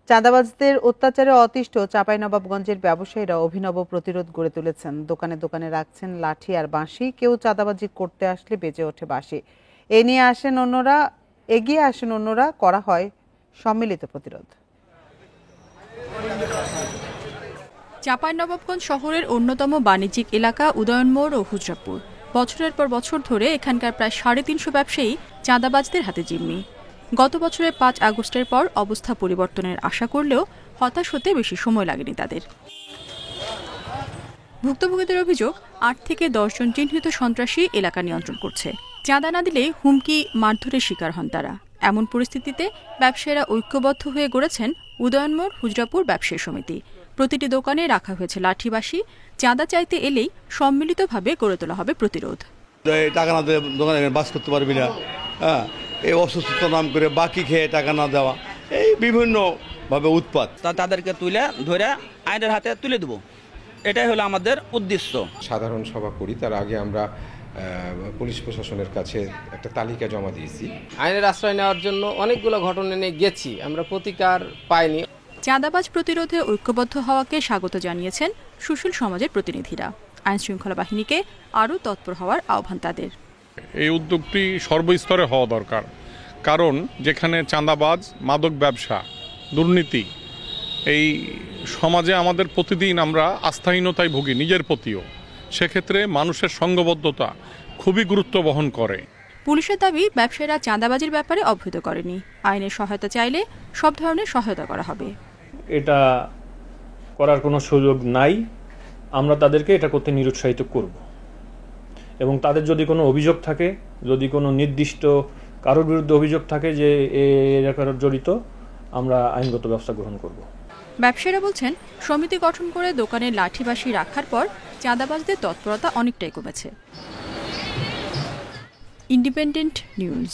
চাঁদাবাজদের অত্যাচারে অতিষ্ঠ চাঁপাইনবাবগঞ্জের ব্যবসায়ীরা অভিনব প্রতিরোধ গড়ে তুলেছেন। দোকানে দোকানে রাখছেন লাঠি আর বাঁশি। কেউ চাঁদাবাজি করতে আসলে বেজে ওঠে বাঁশি। এগিয়ে আসেন অন্যরা, করা হয় সম্মিলিত প্রতিরোধ। চাঁপাইনবাবগঞ্জ শহরের অন্যতম বাণিজ্যিক এলাকা উদয়নমোড় ও হুজরাপুর। বছরের পর বছর ধরে এখানকার প্রায় ৩৫০ ব্যবসায়ী চাঁদাবাজদের হাতে জিম্মি। গত বছরের ৫ আগস্টের পর অবস্থা পরিবর্তনের আশা করলেও হতাশ হতে বেশি সময় লাগেনি তাদের। ভুক্তভোগীদের অভিযোগ, ৮ থেকে ১০ জন চিহ্নিত সন্ত্রাসী এলাকা নিয়ন্ত্রণ করছে। চাঁদা না দিলে হুমকি, মারধরের শিকার হন তারা। এমন পরিস্থিতিতে ব্যবসায়ীরা ঐক্যবদ্ধ হয়ে গড়েছেন উদয়নমোড় হুজরাপুর ব্যবসায়ী সমিতি। প্রতিটি দোকানে রাখা হয়েছে লাঠি বাঁশি। চাঁদা চাইতে এলেই সম্মিলিতভাবে গড়ে তোলা হবে প্রতিরোধ। টাকা না দিলে দোকানে বাস করতে পারবি না, এই অসুস্থতার নাম করে বাকি খেয়ে টাকা না দেওয়া, এই বিভিন্নভাবে উৎপাত। তাদেরকে ধরে আইনের হাতে তুলে দেবো, এটাই হলো আমাদের উদ্দেশ্য। সাধারণ সভা করি, তার আগে আমরা পুলিশ প্রশাসনের কাছে একটা তালিকা জমা দিয়েছি। আইনের আশ্রয় নেওয়ার জন্য অনেকগুলো ঘটনা নিয়ে গেছি, আমরা প্রতিকার পাইনি। চাঁদাবাজ প্রতিরোধে ঐক্যবদ্ধ হওয়াকে স্বাগত জানিয়েছেন সুশীল সমাজের প্রতিনিধিরা। আইন শৃঙ্খলা বাহিনীকে আরও তৎপর হওয়ার আহ্বান তাদের। এই উদ্যোগটি সর্বস্তরে হওয়া দরকার, কারণ যেখানে চাঁদাবাজ, মাদক ব্যবসা, দুর্নীতি, এই সমাজে আমাদের প্রতিদিন আমরা আস্থাহীনতায় ভুগি নিজের প্রতিও। সেক্ষেত্রে মানুষের সংঘবদ্ধতা খুবই গুরুত্ব বহন করে। পুলিশের দাবি, ব্যবসায়ীরা চাঁদাবাজির ব্যাপারে অবহিত করেনি। আইনের সহায়তা চাইলে সব ধরনের সহায়তা করা হবে। এটা করার কোনো সুযোগ নাই, আমরা তাদেরকে এটা করতে নিরুৎসাহিত করব। এবং তাদের যদি কোনো অভিযোগ থাকে, যদি কোনো নির্দিষ্ট কারোর বিরুদ্ধে অভিযোগ থাকে যে এর জড়িত, আমরা আইনগত ব্যবস্থা গ্রহণ করব। ব্যবসায়ীরা বলছেন, সমিতি গঠন করে দোকানে লাঠি বাঁশি রাখার পর চাঁদাবাজদের তৎপরতা অনেকটাই কমেছে। Independent news.